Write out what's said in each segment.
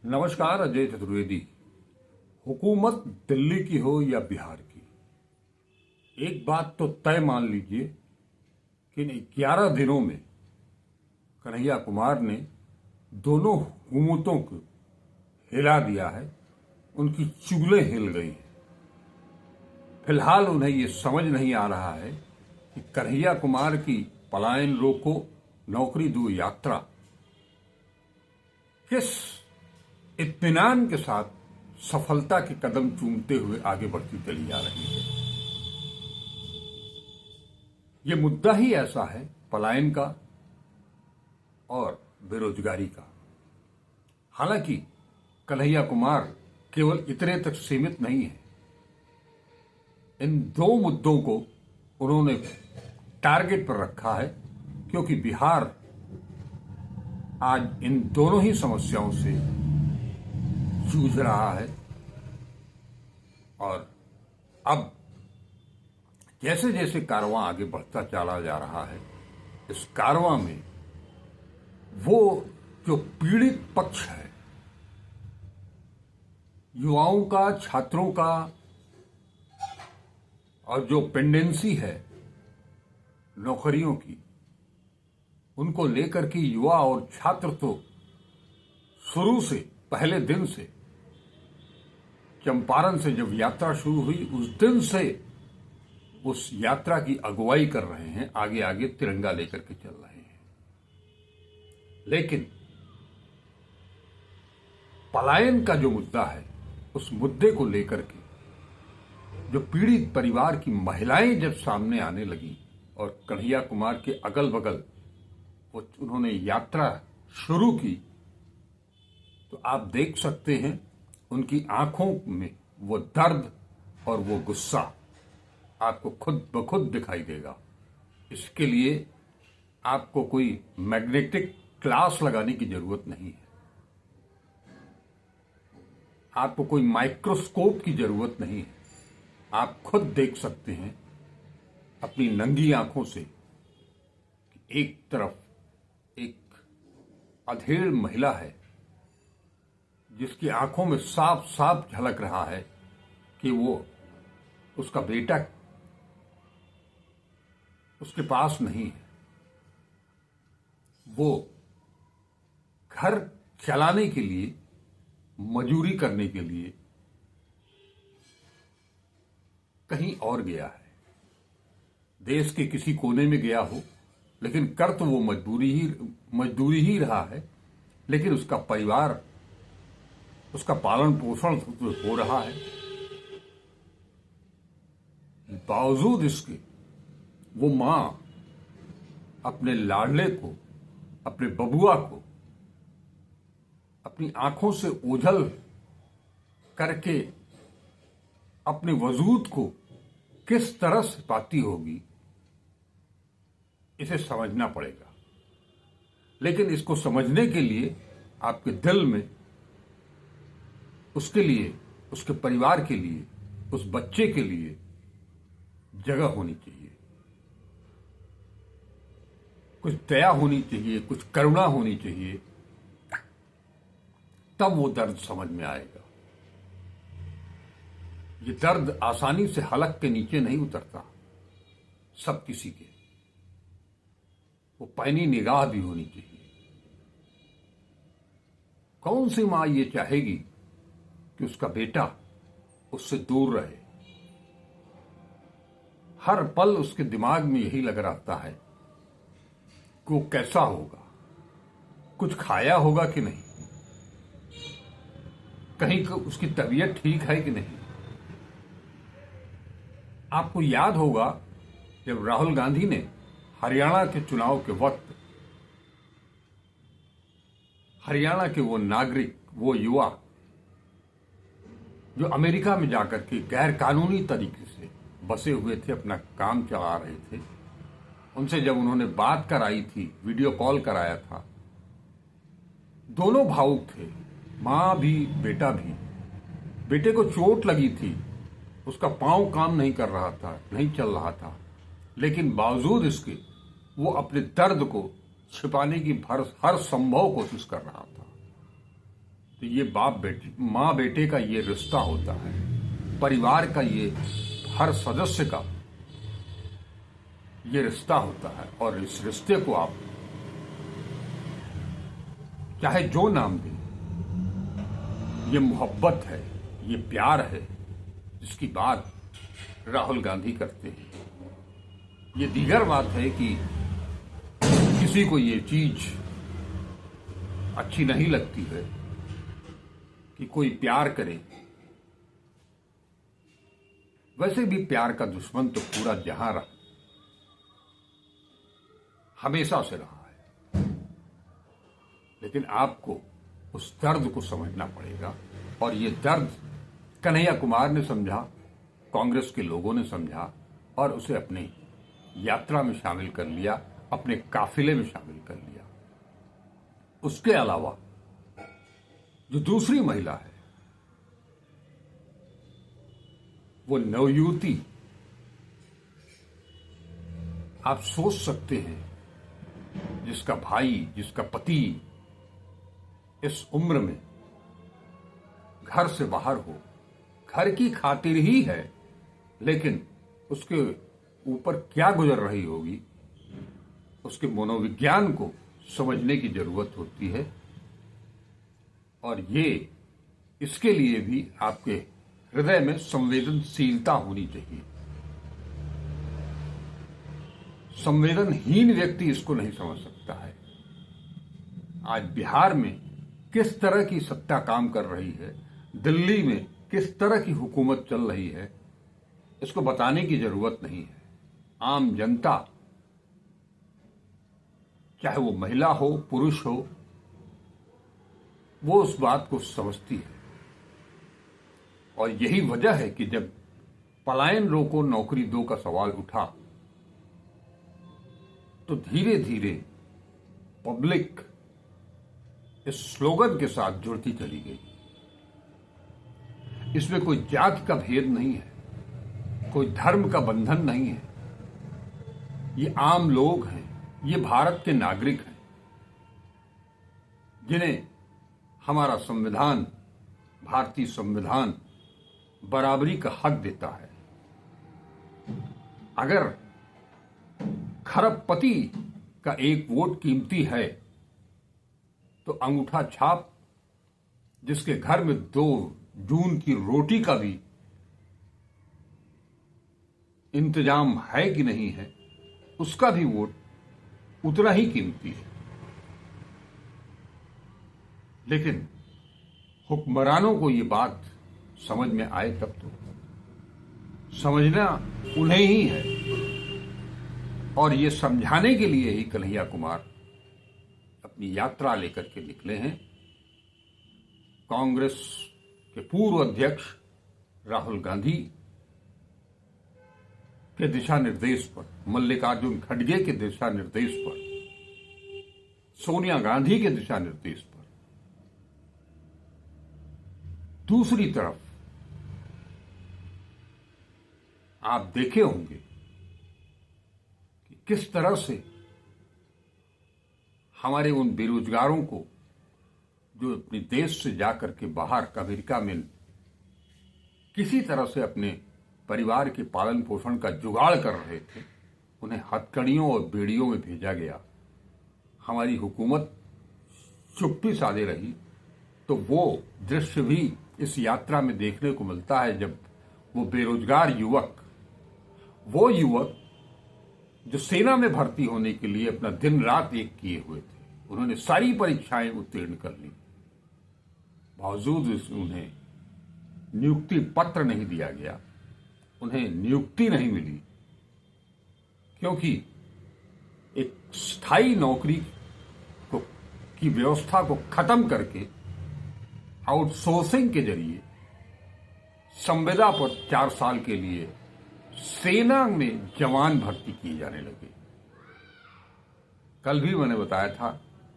नमस्कार। अजय चतुर्वेदी। हुकूमत दिल्ली की हो या बिहार की, एक बात तो तय मान लीजिए कि इन 11 दिनों में कन्हैया कुमार ने दोनों हुकूमतों को हिला दिया है। उनकी चुगलें हिल गई हैं। फिलहाल उन्हें ये समझ नहीं आ रहा है कि कन्हैया कुमार की पलायन रोको नौकरी दो यात्रा किस इत्मीनान के साथ सफलता के कदम चूमते हुए आगे बढ़ती चली जा रही है। ये मुद्दा ही ऐसा है, पलायन का और बेरोजगारी का। हालांकि कन्हैया कुमार केवल इतने तक सीमित नहीं है। इन दो मुद्दों को उन्होंने टारगेट पर रखा है, क्योंकि बिहार आज इन दोनों ही समस्याओं से जूझ रहा है। और अब जैसे जैसे कारवां आगे बढ़ता चला जा रहा है, इस कारवां में वो जो पीड़ित पक्ष है, युवाओं का, छात्रों का, और जो पेंडेंसी है नौकरियों की, उनको लेकर के युवा और छात्र तो शुरू से, पहले दिन से, चंपारण से जब यात्रा शुरू हुई उस दिन से उस यात्रा की अगुवाई कर रहे हैं, आगे आगे तिरंगा लेकर के चल रहे हैं। लेकिन पलायन का जो मुद्दा है, उस मुद्दे को लेकर के जो पीड़ित परिवार की महिलाएं जब सामने आने लगी और कन्हैया कुमार के अगल बगल उन्होंने यात्रा शुरू की, तो आप देख सकते हैं उनकी आंखों में वो दर्द और वो गुस्सा आपको खुद ब खुद दिखाई देगा। इसके लिए आपको कोई मैग्नेटिक क्लास लगाने की जरूरत नहीं है, आपको कोई माइक्रोस्कोप की जरूरत नहीं है। आप खुद देख सकते हैं अपनी नंगी आंखों से कि एक तरफ एक अधेड़ महिला है जिसकी आंखों में साफ साफ झलक रहा है कि वो, उसका बेटा उसके पास नहीं है। वो घर चलाने के लिए, मजूरी करने के लिए कहीं और गया है, देश के किसी कोने में गया हो, लेकिन कर तो वो मजदूरी ही रहा है। लेकिन उसका परिवार, उसका पालन पोषण हो रहा है। बावजूद इसके वो मां अपने लाडले को, अपने बबुआ को अपनी आंखों से ओझल करके अपने वजूद को किस तरह से पाती होगी, इसे समझना पड़ेगा। लेकिन इसको समझने के लिए आपके दिल में उसके लिए, उसके परिवार के लिए, उस बच्चे के लिए जगह होनी चाहिए, कुछ दया होनी चाहिए, कुछ करुणा होनी चाहिए। तब वो दर्द समझ में आएगा। ये दर्द आसानी से हलक के नीचे नहीं उतरता सब किसी के। वो पैनी निगाह भी होनी चाहिए। कौन सी मां ये चाहेगी कि उसका बेटा उससे दूर रहे? हर पल उसके दिमाग में यही लग रहता है कि वो कैसा होगा, कुछ खाया होगा कि नहीं, कहीं उसकी तबीयत ठीक है कि नहीं। आपको याद होगा जब राहुल गांधी ने हरियाणा के चुनाव के वक्त हरियाणा के वो नागरिक, वो युवा जो अमेरिका में जाकर के गैर कानूनी तरीके से बसे हुए थे, अपना काम चला रहे थे, उनसे जब उन्होंने बात कराई थी, वीडियो कॉल कराया था, दोनों भावुक थे, मां भी बेटा भी। बेटे को चोट लगी थी, उसका पांव काम नहीं कर रहा था, नहीं चल रहा था, लेकिन बावजूद इसके वो अपने दर्द को छिपाने की हर संभव कोशिश कर रहा था। तो ये बाप बेटे माँ बेटे का ये रिश्ता होता है, परिवार का ये हर सदस्य का ये रिश्ता होता है। और इस रिश्ते को आप चाहे जो नाम दें, ये मोहब्बत है, ये प्यार है, जिसकी बात राहुल गांधी करते हैं। ये दीगर बात है कि किसी को ये चीज अच्छी नहीं लगती है कि कोई प्यार करे। वैसे भी प्यार का दुश्मन तो पूरा जहां रहा, हमेशा से रहा है। लेकिन आपको उस दर्द को समझना पड़ेगा, और ये दर्द कन्हैया कुमार ने समझा, कांग्रेस के लोगों ने समझा और उसे अपनी यात्रा में शामिल कर लिया, अपने काफिले में शामिल कर लिया। उसके अलावा जो दूसरी महिला है, वो नवयुवती, आप सोच सकते हैं, जिसका भाई, जिसका पति इस उम्र में घर से बाहर हो, घर की खातिर ही है, लेकिन उसके ऊपर क्या गुजर रही होगी, उसके मनोविज्ञान को समझने की जरूरत होती है। और ये इसके लिए भी आपके हृदय में संवेदनशीलता होनी चाहिए। संवेदनहीन व्यक्ति इसको नहीं समझ सकता है। आज बिहार में किस तरह की सत्ता काम कर रही है, दिल्ली में किस तरह की हुकूमत चल रही है, इसको बताने की जरूरत नहीं है। आम जनता, चाहे वो महिला हो, पुरुष हो, वो उस बात को समझती है। और यही वजह है कि जब पलायन रोको नौकरी दो का सवाल उठा, तो धीरे धीरे पब्लिक इस स्लोगन के साथ जुड़ती चली गई। इसमें कोई जात का भेद नहीं है, कोई धर्म का बंधन नहीं है। ये आम लोग हैं, ये भारत के नागरिक हैं, जिन्हें हमारा संविधान, भारतीय संविधान बराबरी का हक देता है। अगर खरबपति का एक वोट कीमती है, तो अंगूठा छाप, जिसके घर में 2 जून की रोटी का भी इंतजाम है कि नहीं है, उसका भी वोट उतना ही कीमती है। लेकिन हुक्मरानों को ये बात समझ में आए तब तो। समझना उन्हें ही है, और ये समझाने के लिए ही कन्हैया कुमार अपनी यात्रा लेकर के निकले हैं। कांग्रेस के पूर्व अध्यक्ष राहुल गांधी के दिशा निर्देश पर, मल्लिकार्जुन खड़गे के दिशा निर्देश पर, सोनिया गांधी के दिशा निर्देश पर। दूसरी तरफ आप देखे होंगे कि किस तरह से हमारे उन बेरोजगारों को, जो अपने देश से जाकर के बाहर अमेरिका में किसी तरह से अपने परिवार के पालन पोषण का जुगाड़ कर रहे थे, उन्हें हथकड़ियों और बेड़ियों में भेजा गया। हमारी हुकूमत चुप्पी साधे रही। तो वो दृश्य भी इस यात्रा में देखने को मिलता है, जब वो बेरोजगार युवक, वो युवक जो सेना में भर्ती होने के लिए अपना दिन रात एक किए हुए थे, उन्होंने सारी परीक्षाएं उत्तीर्ण कर ली, बावजूद उन्हें नियुक्ति पत्र नहीं दिया गया, उन्हें नियुक्ति नहीं मिली, क्योंकि एक स्थायी नौकरी की व्यवस्था को खत्म करके आउटसोर्सिंग के जरिए संविदा पर 4 साल के लिए सेना में जवान भर्ती किए जाने लगे। कल भी मैंने बताया था,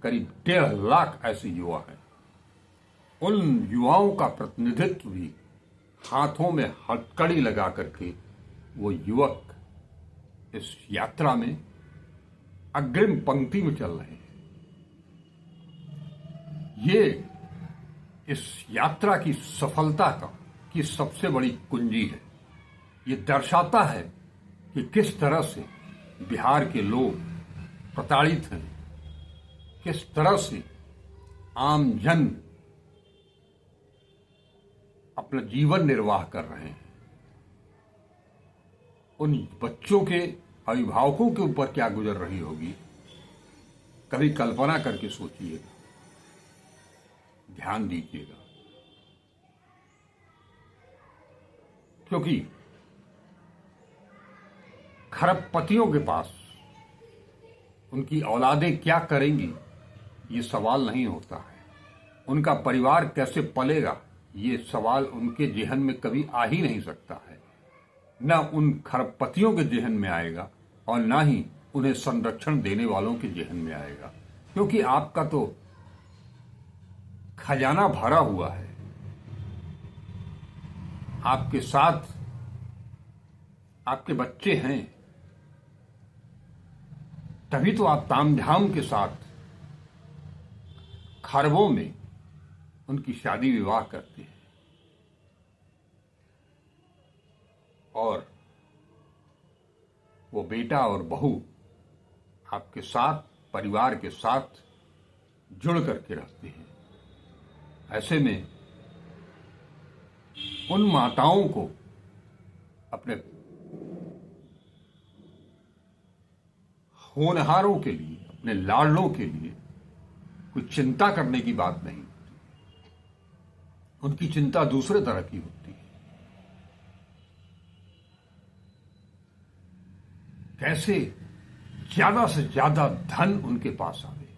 करीब 1.5 लाख ऐसे युवा हैं। उन युवाओं का प्रतिनिधित्व भी हाथों में हथकड़ी लगा करके वो युवक इस यात्रा में अग्रिम पंक्ति में चल रहे हैं। ये इस यात्रा की सफलता की सबसे बड़ी कुंजी है। ये दर्शाता है कि किस तरह से बिहार के लोग प्रताड़ित हैं, किस तरह से आम जन अपना जीवन निर्वाह कर रहे हैं। उन बच्चों के अभिभावकों के ऊपर क्या गुजर रही होगी, कभी कल्पना करके सोचिएगा, ध्यान दीजिएगा। क्योंकि खरबपतियों के पास उनकी औलादें क्या करेंगी ये सवाल नहीं होता है, उनका परिवार कैसे पलेगा ये सवाल उनके जेहन में कभी आ ही नहीं सकता है। न उन खरबपतियों के जेहन में आएगा और ना ही उन्हें संरक्षण देने वालों के जेहन में आएगा, क्योंकि आपका तो खजाना भरा हुआ है। आपके साथ आपके बच्चे हैं, तभी तो आप तामझाम के साथ खरबों में उनकी शादी विवाह करते हैं और वो बेटा और बहू आपके साथ, परिवार के साथ जुड़ करके रहते हैं। ऐसे में उन माताओं को अपने होनहारों के लिए, अपने लाडलों के लिए कोई चिंता करने की बात नहीं होती। उनकी चिंता दूसरे तरह की होती है। कैसे ज्यादा से ज्यादा धन उनके पास आवे,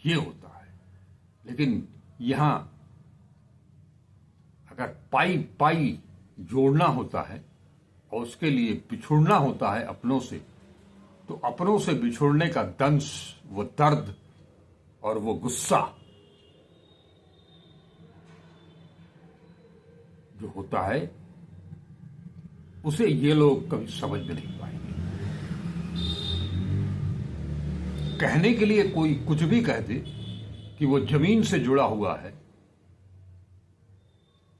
ये होता है। लेकिन यहां अगर पाई पाई जोड़ना होता है और उसके लिए बिछुड़ना होता है अपनों से, तो अपनों से बिछुड़ने का दंश, वो दर्द और वो गुस्सा जो होता है, उसे ये लोग कभी समझ में नहीं पाएंगे। कहने के लिए कोई कुछ भी कह दे कि वो जमीन से जुड़ा हुआ है,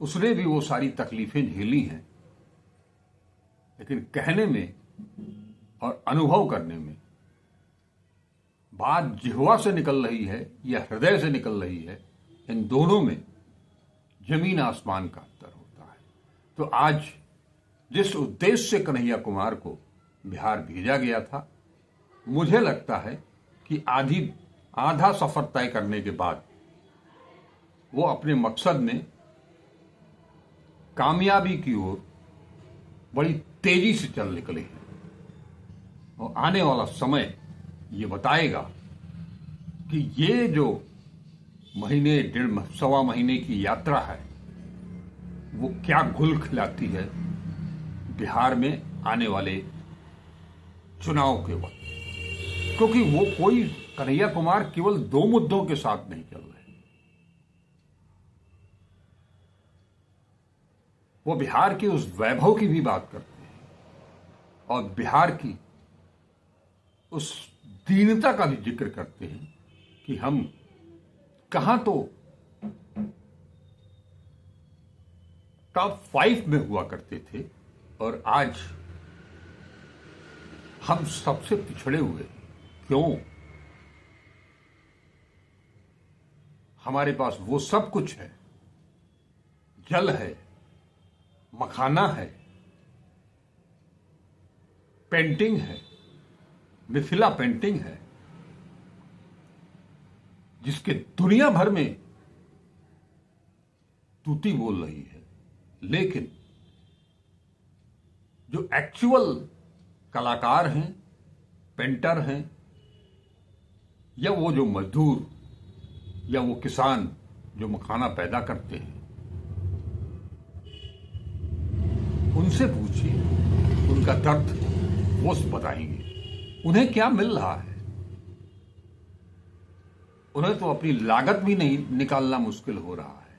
उसने भी वो सारी तकलीफें झेली हैं, लेकिन कहने में और अनुभव करने में, बात जिह्वा से निकल रही है या हृदय से निकल रही है, इन दोनों में जमीन आसमान का अंतर होता है। तो आज जिस उद्देश्य से कन्हैया कुमार को बिहार भेजा गया था, मुझे लगता है कि आधा सफर तय करने के बाद वो अपने मकसद में कामयाबी की ओर बड़ी तेजी से चल निकले हैं। और आने वाला समय ये बताएगा कि ये जो महीने, डेढ़ सवा महीने की यात्रा है, वो क्या घुल खिलाती है बिहार में आने वाले चुनाव के वक्त। क्योंकि वो कोई कन्हैया कुमार केवल 2 मुद्दों के साथ नहीं चल रहे, वो बिहार के उस वैभव की भी बात करते हैं और बिहार की उस दीनता का भी जिक्र करते हैं कि हम कहां तो टॉप 5 में हुआ करते थे और आज हम सबसे पिछड़े हुए। क्यों? हमारे पास वो सब कुछ है, जल है, मखाना है, पेंटिंग है, मिथिला पेंटिंग है, जिसके दुनिया भर में तूती बोल रही है। लेकिन जो एक्चुअल कलाकार हैं, पेंटर हैं, या वो जो मजदूर या वो किसान जो मखाना पैदा करते हैं, उनसे पूछिए, उनका दर्द वो बताएंगे। उन्हें क्या मिल रहा है? उन्हें तो अपनी लागत भी नहीं निकालना मुश्किल हो रहा है,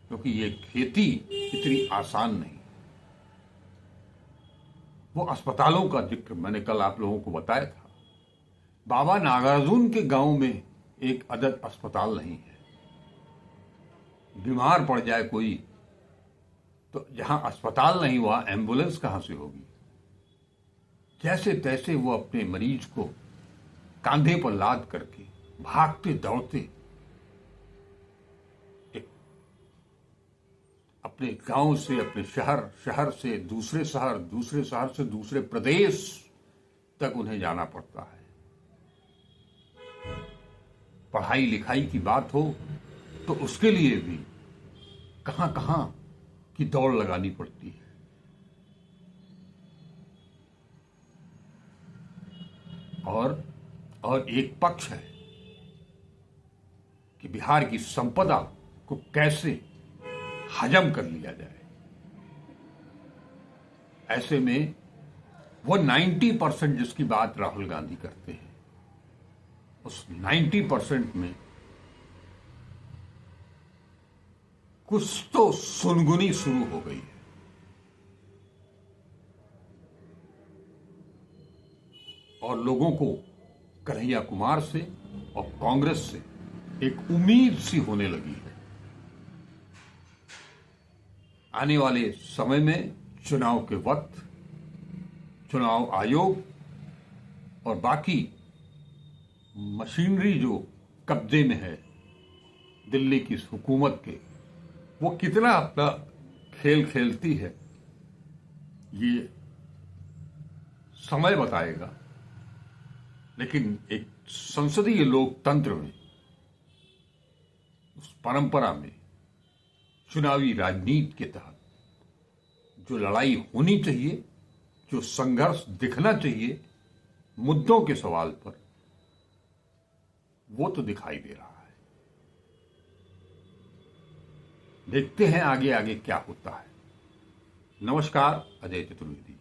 क्योंकि ये खेती इतनी आसान नहीं। वो अस्पतालों का जिक्र मैंने कल आप लोगों को बताया था। बाबा नागार्जुन के गांव में एक अदद अस्पताल नहीं है। बीमार पड़ जाए कोई, तो जहां अस्पताल नहीं हुआ एम्बुलेंस कहां से होगी। जैसे तैसे वो अपने मरीज को कांधे पर लाद करके भागते दौड़ते एक अपने गांव से अपने शहर, शहर से दूसरे शहर, दूसरे शहर से दूसरे प्रदेश तक उन्हें जाना पड़ता है। पढ़ाई लिखाई की बात हो तो उसके लिए भी कहां कहां की दौड़ लगानी पड़ती है। और एक पक्ष है कि बिहार की संपदा को कैसे हजम कर लिया जाए। ऐसे में वो 90% जिसकी बात राहुल गांधी करते हैं, उस 90% में कुछ तो सुनगुनी शुरू हो गई है। और लोगों को कन्हैया कुमार से और कांग्रेस से एक उम्मीद सी होने लगी है। आने वाले समय में चुनाव के वक्त चुनाव आयोग और बाकी मशीनरी जो कब्जे में है दिल्ली की इस हुकूमत के, वो कितना अपना खेल खेलती है ये समय बताएगा। लेकिन एक संसदीय लोकतंत्र में, उस परंपरा में, चुनावी राजनीति के तहत जो लड़ाई होनी चाहिए, जो संघर्ष दिखना चाहिए मुद्दों के सवाल पर, वो तो दिखाई दे रहा है। देखते हैं आगे आगे क्या होता है। नमस्कार, अजय चतुर्वेदी।